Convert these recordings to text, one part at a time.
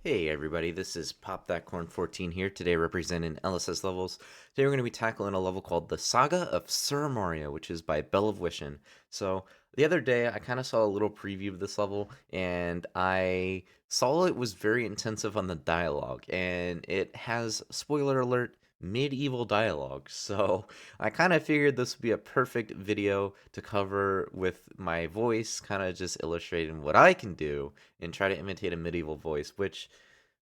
Hey everybody, this is Pop That Corn 14 here, today representing LSS levels. Today we're going to be tackling a level called the Saga of Sir Mario, which is by Bell of Wishin. So, the other day I kind of saw a little preview of this level, and I saw it was very intensive on the dialogue, and it has, spoiler alert, medieval dialogue. So, I kind of figured this would be a perfect video to cover with my voice, kind of just illustrating what I can do and try to imitate a medieval voice, which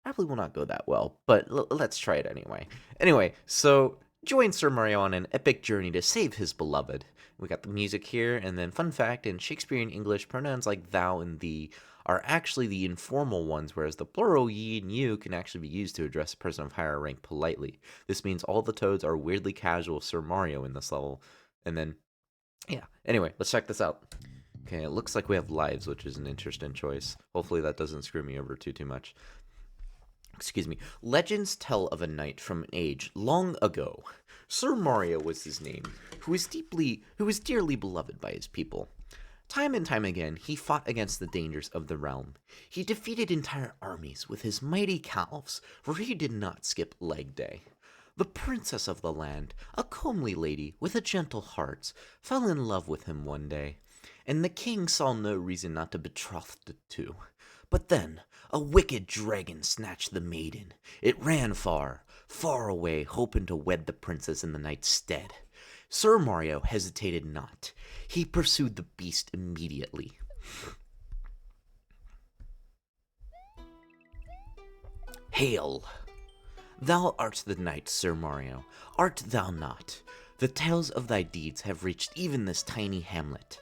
probably will not go that well, but let's try it anyway. Anyway, so join Sir Mario on an epic journey to save his beloved. We got the music here, and then fun fact, in Shakespearean English, pronouns like thou and thee are actually the informal ones, whereas the plural ye and you can actually be used to address a person of higher rank politely. This means all the toads are weirdly casual Sir Mario in this level. And then, yeah. Anyway, let's check this out. Okay, it looks like we have lives, which is an interesting choice. Hopefully that doesn't screw me over too much. Excuse me. Legends tell of a knight from an age long ago. Sir Mario was his name, who was dearly beloved by his people. Time and time again, he fought against the dangers of the realm. He defeated entire armies with his mighty calves, for he did not skip leg day. The princess of the land, a comely lady with a gentle heart, fell in love with him one day, and the king saw no reason not to betroth the two. But then a wicked dragon snatched the maiden. It ran far, far away, hoping to wed the princess in the knight's stead. Sir Mario hesitated not. He pursued the beast immediately. Hail! Thou art the knight, Sir Mario, art thou not? The tales of thy deeds have reached even this tiny hamlet.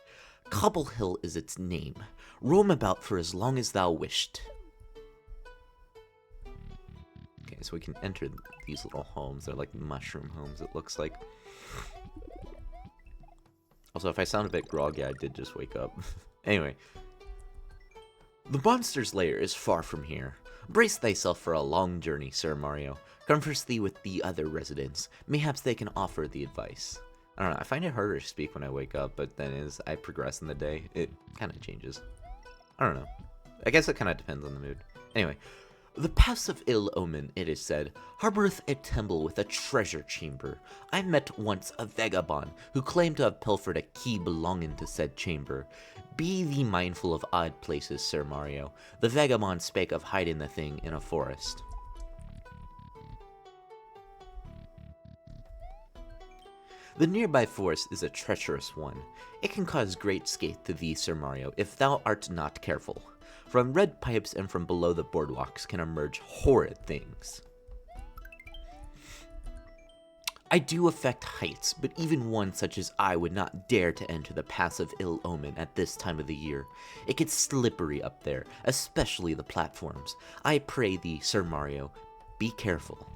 Cobble Hill is its name. Roam about for as long as thou wished. Okay, so we can enter these little homes. They're like mushroom homes, it looks like. Also, if I sound a bit groggy, I did just wake up. Anyway. The monster's lair is far from here. Brace thyself for a long journey, Sir Mario. Converse thee with the other residents. Mayhaps they can offer the advice. I don't know, I find it harder to speak when I wake up, but then as I progress in the day, it kind of changes. I don't know. I guess it kind of depends on the mood. Anyway, the pass of ill omen, it is said, harboreth a temple with a treasure chamber. I met once a vagabond who claimed to have pilfered a key belonging to said chamber. Be thee mindful of odd places, Sir Mario. The vagabond spake of hiding the thing in a forest. The nearby forest is a treacherous one. It can cause great scathe to thee, Sir Mario, if thou art not careful. From red pipes and from below the boardwalks can emerge horrid things. I do affect heights, but even one such as I would not dare to enter the Pass of Ill Omen at this time of the year. It gets slippery up there, especially the platforms. I pray thee, Sir Mario, be careful.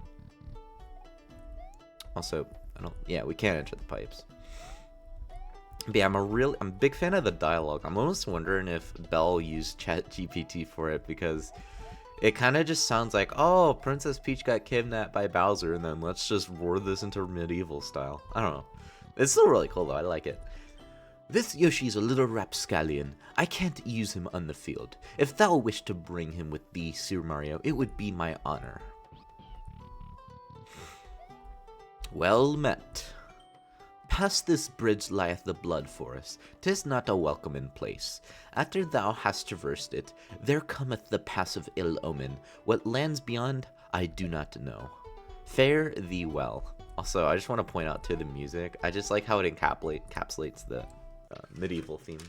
Also, yeah, we can't enter the pipes. But yeah, I'm a big fan of the dialogue. I'm almost wondering if Bell used ChatGPT for it, because it kind of just sounds like, oh, Princess Peach got kidnapped by Bowser, and then let's just roar this into medieval style. I don't know. It's still really cool, though. I like it. This Yoshi's a little rapscallion. I can't use him on the field. If thou wish to bring him with thee, Sir Mario, it would be my honor. Well met. Past this bridge lieth the blood forest. 'Tis not a welcoming place. After thou hast traversed it, there cometh the pass of ill omen. What lands beyond, I do not know. Fare thee well. Also, I just want to point out to the music, I just like how it encapsulates the medieval theme.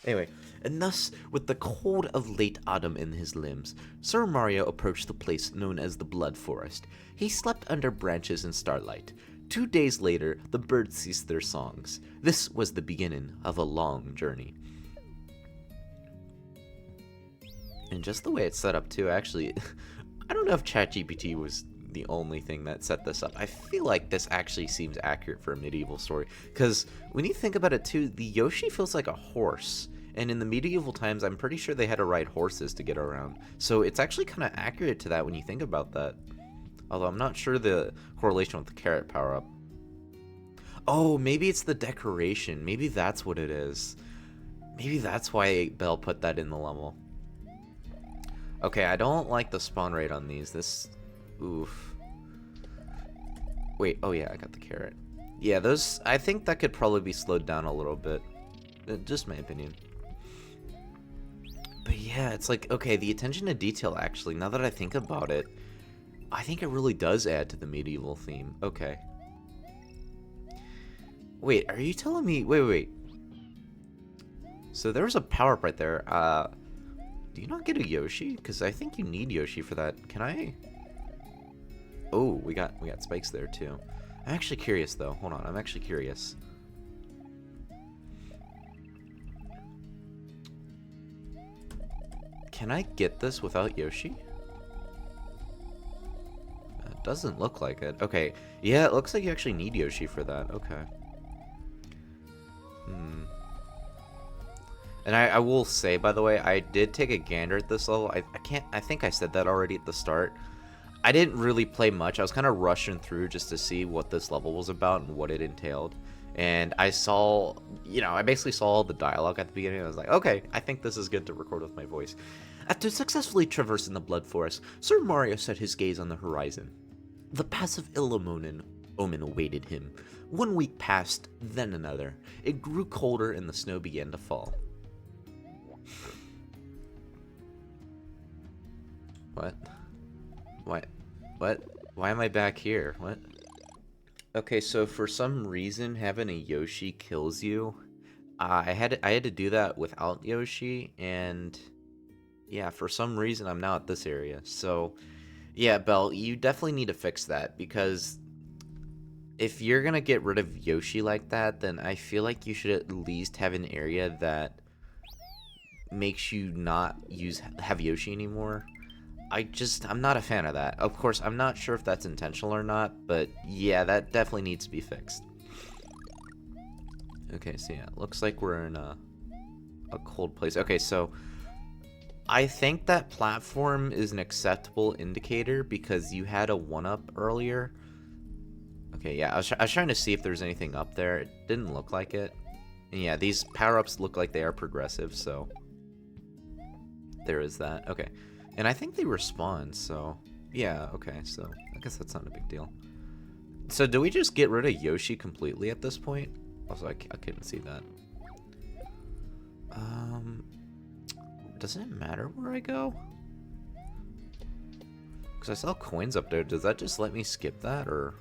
Anyway, and thus, with the cold of late autumn in his limbs, Sir Mario approached the place known as the Blood Forest. He slept under branches in starlight. 2 days later, the birds ceased their songs. This was the beginning of a long journey. And just the way it's set up too, actually, I don't know if ChatGPT was the only thing that set this up. I feel like this actually seems accurate for a medieval story, because when you think about it too, the Yoshi feels like a horse, and in the medieval times I'm pretty sure they had to ride horses to get around, so it's actually kind of accurate to that when you think about that. Although I'm not sure the correlation with the carrot power-up. Oh, maybe it's the decoration. Maybe that's what it is. Maybe that's why Bell put that in the level. Okay, I don't like the spawn rate on these. This... Oof. Wait, oh yeah, I got the carrot. Yeah, those... I think that could probably be slowed down a little bit. Just my opinion. But yeah, it's like, okay, the attention to detail, actually, now that I think about it, I think it really does add to the medieval theme. Okay. Wait, are you telling me... Wait. So there was a power-up right there. Do you not get a Yoshi? Because I think you need Yoshi for that. Can I... Oh, we got spikes there, too. I'm actually curious, though. Hold on, I'm actually curious. Can I get this without Yoshi? It doesn't look like it. Okay, yeah, it looks like you actually need Yoshi for that. Okay. And I will say, by the way, I did take a gander at this level. I think I said that already at the start. I didn't really play much. I was kind of rushing through just to see what this level was about and what it entailed. And I saw, I basically saw all the dialogue at the beginning. I was like, okay, I think this is good to record with my voice. After successfully traversing the Blood Forest, Sir Mario set his gaze on the horizon. The pass of ill omen awaited him. 1 week passed, then another. It grew colder and the snow began to fall. What? What? Why am I back here? What? Okay, so for some reason, having a Yoshi kills you. I had to do that without Yoshi, and yeah, for some reason, I'm now at this area. So, yeah, Belle, you definitely need to fix that, because if you're gonna get rid of Yoshi like that, then I feel like you should at least have an area that makes you not have Yoshi anymore. I'm not a fan of that. Of course, I'm not sure if that's intentional or not, but yeah, that definitely needs to be fixed. Okay, so yeah, looks like we're in a cold place. Okay, so I think that platform is an acceptable indicator because you had a 1-up earlier. Okay, yeah, I was trying to see if there's anything up there. It didn't look like it. And yeah, these power-ups look like they are progressive, so there is that. Okay. And I think they respawn, so yeah, okay, so I guess that's not a big deal. So do we just get rid of Yoshi completely at this point? Also, I couldn't see that. Doesn't it matter where I go? Because I saw coins up there. Does that just let me skip that, or?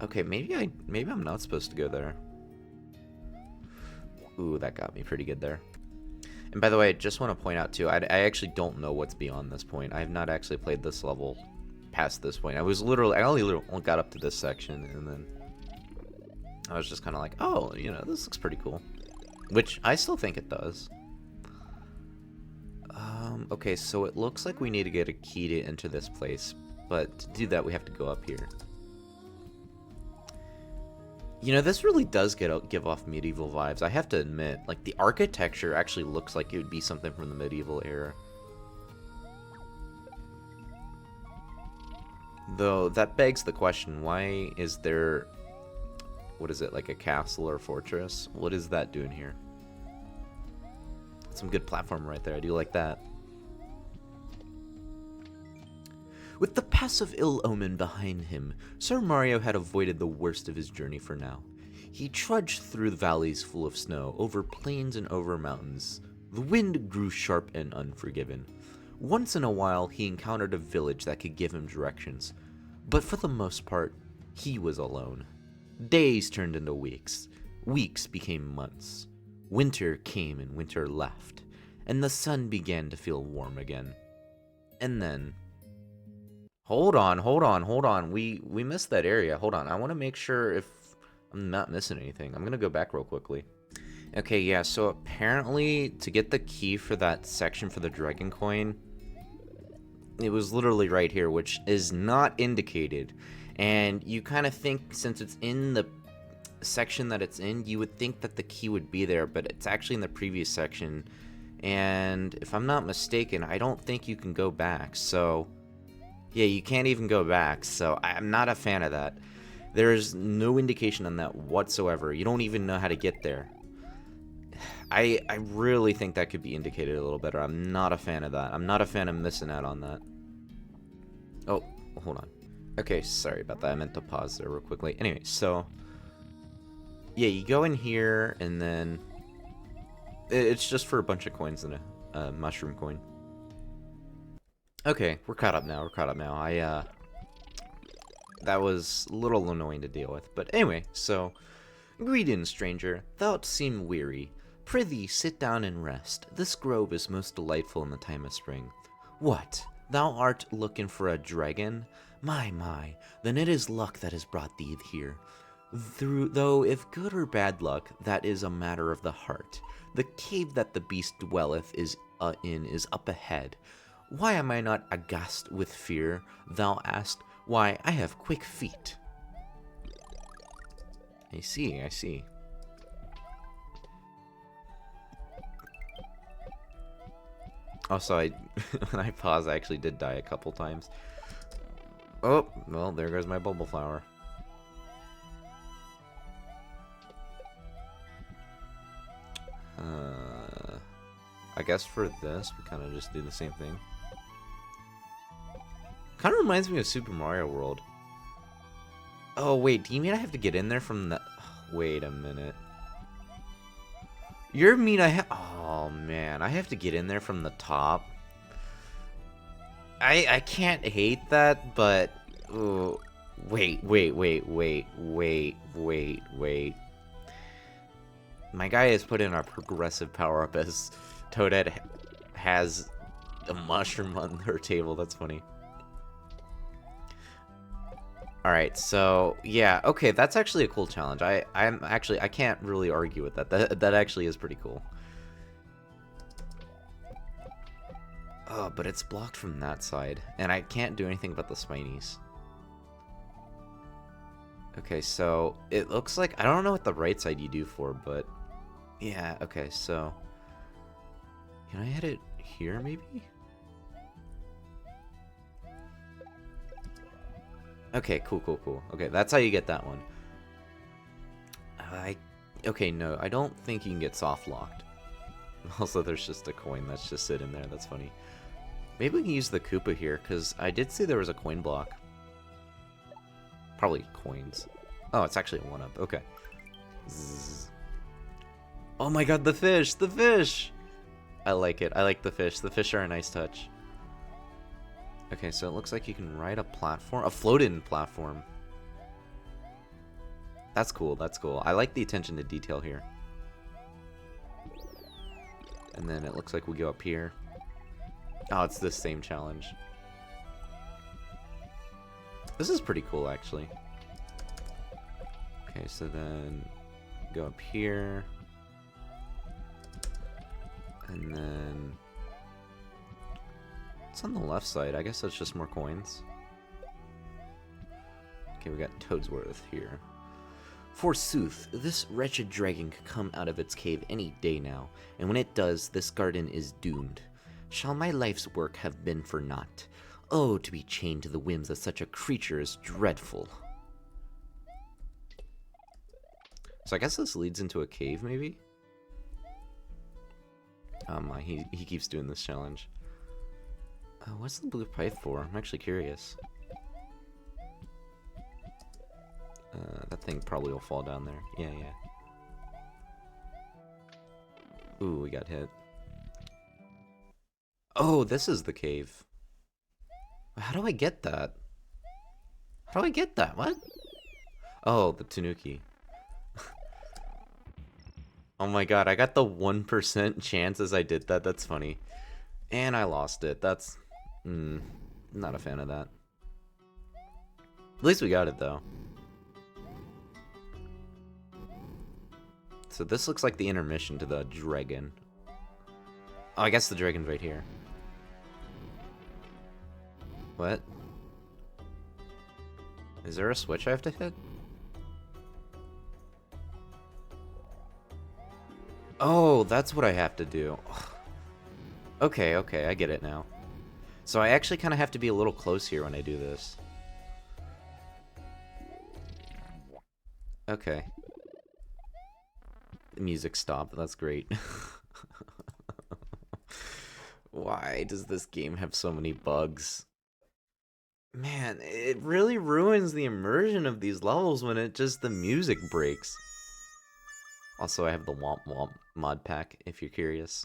Okay, maybe I'm not supposed to go there. Ooh, that got me pretty good there. And by the way, I just want to point out too, I actually don't know what's beyond this point. I have not actually played this level past this point. I only got up to this section, and then I was just kind of like, oh, this looks pretty cool. Which I still think it does. Okay, so it looks like we need to get a key to enter this place, but to do that, we have to go up here. This really does give off medieval vibes, I have to admit. Like, the architecture actually looks like it would be something from the medieval era. Though, that begs the question, why is there... What is it, like a castle or fortress? What is that doing here? Some good platform right there, I do like that. With the pass of ill omen behind him, Sir Mario had avoided the worst of his journey for now. He trudged through the valleys full of snow, over plains and over mountains. The wind grew sharp and unforgiving. Once in a while, he encountered a village that could give him directions, but for the most part, he was alone. Days turned into weeks. Weeks became months. Winter came and winter left, and the sun began to feel warm again. And then... Hold on. We missed that area. Hold on. I want to make sure if I'm not missing anything. I'm going to go back real quickly. Okay, yeah, so apparently to get the key for that section for the dragon coin, it was literally right here, which is not indicated. And you kind of think, since it's in the section that it's in, you would think that the key would be there, but it's actually in the previous section. And if I'm not mistaken, I don't think you can go back, so... Yeah, you can't even go back, so I'm not a fan of that. There's no indication on that whatsoever. You don't even know how to get there. I really think that could be indicated a little better. I'm not a fan of that. I'm not a fan of missing out on that. Oh, hold on. Okay, sorry about that. I meant to pause there real quickly. Anyway, so yeah, you go in here and then it's just for a bunch of coins and a mushroom coin. Okay, we're caught up now. We're caught up now. That was a little annoying to deal with. But anyway, so greetings, stranger. Thou'lt seem weary. Prithee, sit down and rest. This grove is most delightful in the time of spring. What? Thou art looking for a dragon? My, then it is luck that has brought thee here. Though if good or bad luck, that is a matter of the heart. The cave that the beast dwelleth is up ahead. Why am I not aghast with fear? Thou asked. Why, I have quick feet. I see. Also, when I paused, I actually did die a couple times. Oh, well, there goes my bubble flower. I guess for this, we kind of just do the same thing. Kind of reminds me of Super Mario World. Oh, wait, do you mean I have to get in there from the... Wait a minute. You mean Oh, man, I have to get in there from the top? I can't hate that, but... Ooh, wait. My guy has put in a progressive power-up as Toadette has a mushroom on her table. That's funny. Alright, so, yeah, okay, that's actually a cool challenge. I can't really argue with that. That actually is pretty cool. Oh, but it's blocked from that side, and I can't do anything about the spinies. Okay, so, it looks like, I don't know what the right side you do for, but, yeah, okay, so, can I hit it here, maybe? Okay, cool. Okay, that's how you get that one. Okay, no, I don't think you can get soft locked. Also, there's just a coin that's just sitting there. That's funny. Maybe we can use the Koopa here, because I did see there was a coin block. Probably coins. Oh, it's actually a 1-up. Okay. Zzz. Oh my god, the fish! The fish! I like it. I like the fish. The fish are a nice touch. Okay, so it looks like you can ride a platform, a floating platform. That's cool, that's cool. I like the attention to detail here. And then it looks like we go up here. Oh, it's the same challenge. This is pretty cool, actually. Okay, so then go up here. And then... It's on the left side. I guess that's just more coins. Okay, we got Toadsworth here. Forsooth, this wretched dragon could come out of its cave any day now, and when it does, this garden is doomed. Shall my life's work have been for naught? Oh, to be chained to the whims of such a creature is dreadful. So I guess this leads into a cave, maybe? Oh my, he keeps doing this challenge. What's the blue pipe for? I'm actually curious. That thing probably will fall down there. Yeah. Ooh, we got hit. Oh, this is the cave. How do I get that? How do I get that? What? Oh, the Tanuki. Oh my god, I got the 1% chance as I did that. That's funny. And I lost it. That's... not a fan of that. At least we got it, though. So this looks like the intermission to the dragon. Oh, I guess the dragon's right here. What? Is there a switch I have to hit? Oh, that's what I have to do. Okay, I get it now. So I actually kind of have to be a little close here when I do this. Okay. Music stop. That's great. Why does this game have so many bugs? Man, it really ruins the immersion of these levels when the music breaks. Also, I have the Womp Womp mod pack, if you're curious.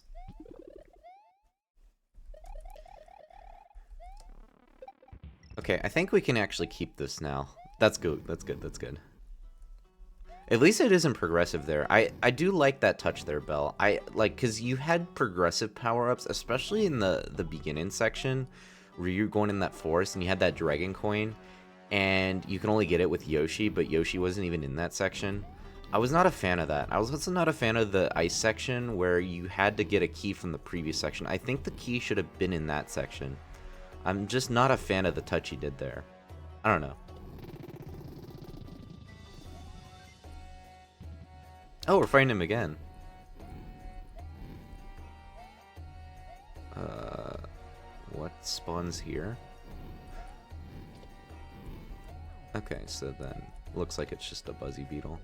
Okay, I think we can actually keep this now. That's good, that's good, that's good. At least it isn't progressive there. I do like that touch there, Belle. I like, because you had progressive power-ups, especially in the beginning section, where you're going in that forest and you had that dragon coin, and you can only get it with Yoshi, but Yoshi wasn't even in that section. I was not a fan of that. I was also not a fan of the ice section, where you had to get a key from the previous section. I think the key should have been in that section. I'm just not a fan of the touch he did there. I don't know. Oh, we're fighting him again. What spawns here? Okay, so then looks like it's just a Buzzy Beetle.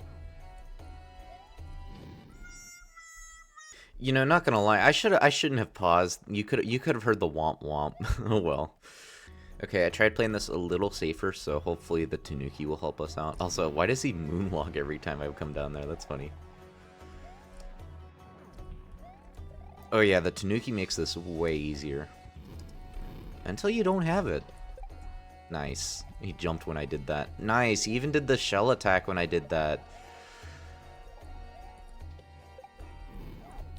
You know, not gonna lie, I shouldn't have paused. You could have heard the womp womp. Oh well. Okay, I tried playing this a little safer, so hopefully the Tanuki will help us out. Also, why does he moonwalk every time I come down there? That's funny. Oh yeah, the Tanuki makes this way easier. Until you don't have it. Nice. He jumped when I did that. Nice, he even did the shell attack when I did that.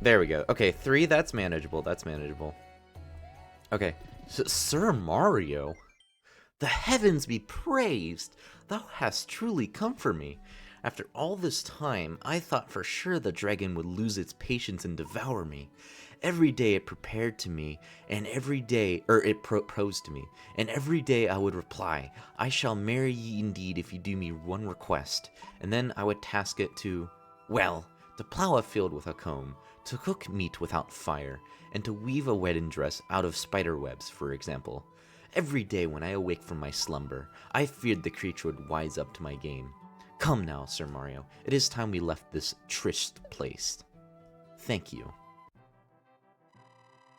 There we go. Okay, 3, that's manageable, that's manageable. Okay, so, Sir Mario, the heavens be praised! Thou hast truly come for me. After all this time, I thought for sure the dragon would lose its patience and devour me. Every day it prepared to me, and every day, it proposed to me, and every day I would reply, I shall marry ye indeed if you do me one request. And then I would task it to, well, to plow a field with a comb, to cook meat without fire, and to weave a wedding dress out of spider webs, for example. Every day when I awake from my slumber, I feared the creature would wise up to my game. Come now, Sir Mario, it is time we left this tryst place. Thank you.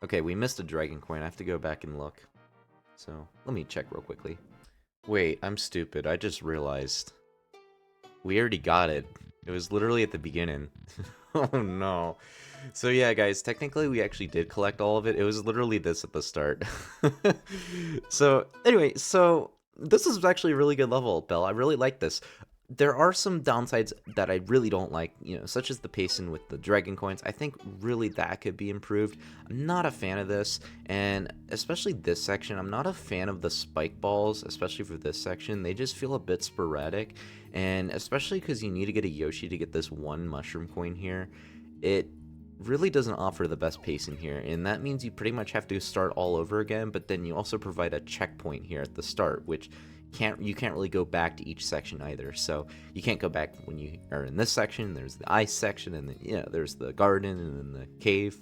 Okay, we missed a dragon coin. I have to go back and look. So, let me check real quickly. Wait, I'm stupid. I just realized. We already got it. It was literally at the beginning. Oh no. So yeah, guys, technically we actually did collect all of it. It was literally this at the start. So, anyway, this is actually a really good level, Belle. I really like this. There are some downsides that I really don't like, such as the pacing with the dragon coins. I think really that could be improved. I'm not a fan of this, and especially this section, I'm not a fan of the spike balls, especially for this section. They just feel a bit sporadic, and especially because you need to get a Yoshi to get this one mushroom coin here, it really doesn't offer the best pacing here, and that means you pretty much have to start all over again, but then you also provide a checkpoint here at the start, which you can't really go back to each section either. So you can't go back when you are in this section. There's the ice section, and then there's the garden, and then the cave.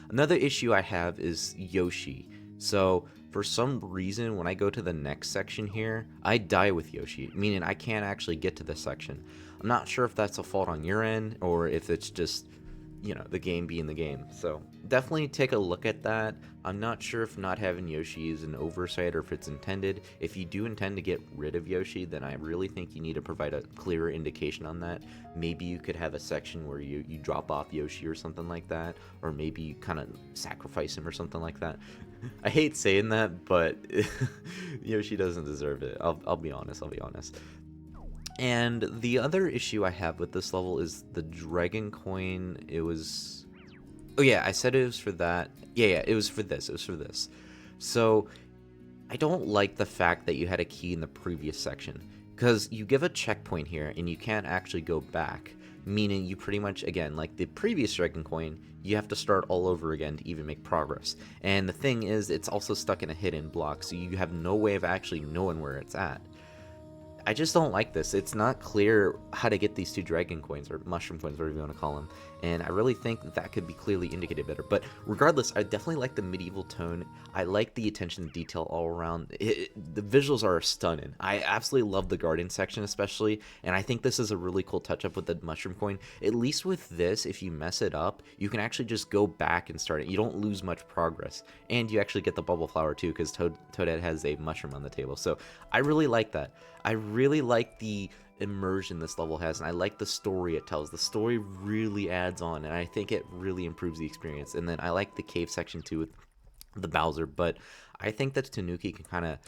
Another issue I have is Yoshi. So for some reason, when I go to the next section here, I die with Yoshi, meaning I can't actually get to this section. I'm not sure if that's a fault on your end, or if it's just the game being the game. So definitely take a look at that. I'm not sure if not having Yoshi is an oversight or if it's intended. If you do intend to get rid of Yoshi, then I really think you need to provide a clearer indication on that. Maybe you could have a section where you drop off Yoshi or something like that, or maybe you kind of sacrifice him or something like that. I hate saying that, but Yoshi doesn't deserve it. I'll be honest. And the other issue I have with this level is the dragon coin. Oh yeah, I said it was for that. Yeah, it was for this. So I don't like the fact that you had a key in the previous section, because you give a checkpoint here and you can't actually go back, meaning you pretty much, again, like the previous dragon coin, you have to start all over again to even make progress. And the thing is, it's also stuck in a hidden block, so you have no way of actually knowing where it's at. I just don't like this. It's not clear how to get these 2 dragon coins, or mushroom coins, whatever you want to call them. and I really think that could be clearly indicated better. But regardless, I definitely like the medieval tone. I like the attention to detail all around. The visuals are stunning. I absolutely love the garden section especially, and I think this is a really cool touch up with the mushroom coin. At least with this, if you mess it up, you can actually just go back and start it. You don't lose much progress, and you actually get the bubble flower too, because Toadette has a mushroom on the table. So I really like that. I really like the immersion this level has, and I like the story it tells. The story really adds on, and I think it really improves the experience. And then I like the cave section too with the Bowser, but I think that Tanuki can kind of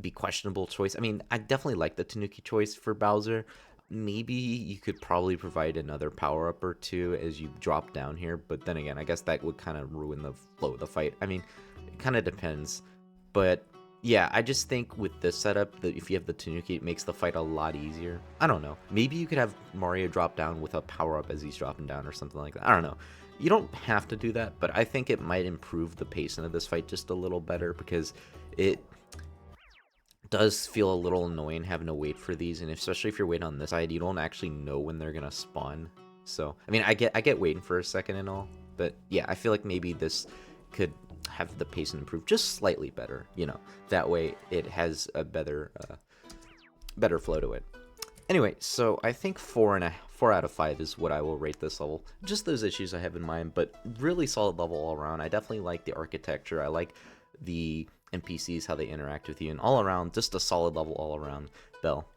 be questionable choice. I mean, I definitely like the Tanuki choice for Bowser. Maybe you could probably provide another power up or two as you drop down here, but then again, I guess that would kind of ruin the flow of the fight. I mean, it kind of depends, but yeah, I just think with this setup that if you have the Tanuki, it makes the fight a lot easier. I don't know. Maybe you could have Mario drop down with a power up as he's dropping down or something like that. I don't know. You don't have to do that, but I think it might improve the pacing of this fight just a little better, because it does feel a little annoying having to wait for these, and especially if you're waiting on this side, you don't actually know when they're gonna spawn. So I mean, I get waiting for a second and all, but yeah, I feel like maybe this could have the pacing improve just slightly better, you know, that way it has a better better flow to it. Anyway, so I think 4 out of 5 is what I will rate this level. Just those issues I have in mind, but really solid level all around. I definitely like the architecture. I like the NPCs, how they interact with you, and all around, just a solid level all around, Bell.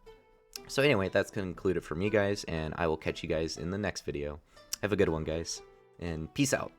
So anyway, that's concluded for me, guys, and I will catch you guys in the next video. Have a good one, guys, and peace out.